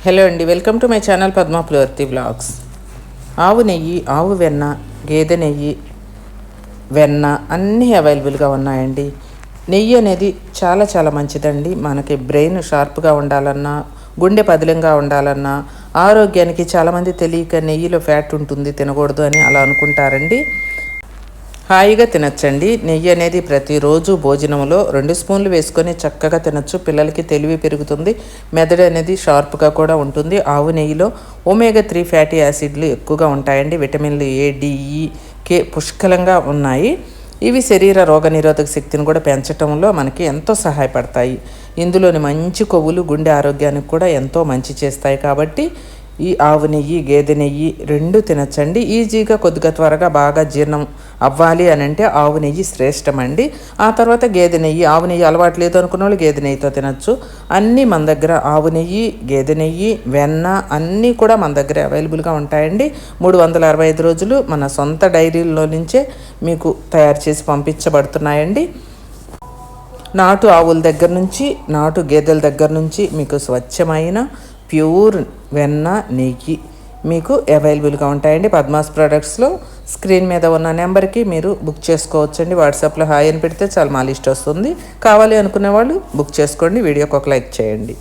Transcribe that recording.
Hello అండి, welcome to my channel Padma Pulavarthi vlogs. ఆవు నెయ్యి, ఆవు వెన్న, గేదె నెయ్యి, వెన్న అన్నీ అవైలబుల్గా ఉన్నాయండి. నెయ్యి అనేది చాలా చాలా మంచిదండి. మనకి బ్రెయిన్ షార్ప్గా ఉండాలన్నా, గుండె పదిలంగా ఉండాలన్నా, ఆరోగ్యానికి చాలామంది తెలియక నెయ్యిలో ఫ్యాట్ ఉంటుంది తినకూడదు అని అలా అనుకుంటారండి. హాయిగా తినచ్చండి. నెయ్యి అనేది ప్రతిరోజు భోజనంలో 2 స్పూన్లు వేసుకొని చక్కగా తినచ్చు. పిల్లలకి తెలివి పెరుగుతుంది, మెదడు అనేది షార్ప్గా కూడా ఉంటుంది. ఆవు నెయ్యిలో ఒమేగా 3 ఫ్యాటీ యాసిడ్లు ఎక్కువగా ఉంటాయండి. విటమిన్లు ఏ, డి, ఈ, కే పుష్కలంగా ఉన్నాయి. ఇవి శరీర రోగనిరోధక శక్తిని కూడా పెంచడంలో మనకి ఎంతో సహాయపడతాయి. ఇందులోని మంచి కొవ్వులు గుండె ఆరోగ్యానికి కూడా ఎంతో మంచి చేస్తాయి. కాబట్టి ఈ ఆవు నెయ్యి, గేదె నెయ్యి 2 తినచ్చండి. ఈజీగా కొద్దిగా త్వరగా బాగా జీర్ణం అవ్వాలి అని అంటే ఆవు నెయ్యి శ్రేష్టమండి. ఆ తర్వాత గేదె నెయ్యి. ఆవు నెయ్యి అలవాటు లేదు అనుకున్న వాళ్ళు గేదె నెయ్యితో తినచ్చు. అన్నీ మన దగ్గర ఆవు నెయ్యి, గేదె నెయ్యి, వెన్న అన్నీ కూడా మన దగ్గర అవైలబుల్గా ఉంటాయండి. 365 రోజులు మన సొంత డైరీల్లో నుంచే మీకు తయారు చేసి పంపించబడుతున్నాయండి. నాటు ఆవుల దగ్గర నుంచి, నాటు గేదెల దగ్గర నుంచి మీకు స్వచ్ఛమైన ప్యూర్ వెన్న, నెయ్యి మీకు అవైలబుల్గా ఉంటాయండి. పద్మాస్ ప్రొడక్ట్స్లో స్క్రీన్ మీద ఉన్న నెంబర్కి మీరు బుక్ చేసుకోవచ్చండి. వాట్సాప్లో హాయ్ అని పెడితే చాలా మా లిస్ట్ వస్తుంది. కావాలి అనుకునే వాళ్ళు బుక్ చేసుకోండి. వీడియోకి ఒక లైక్ చేయండి.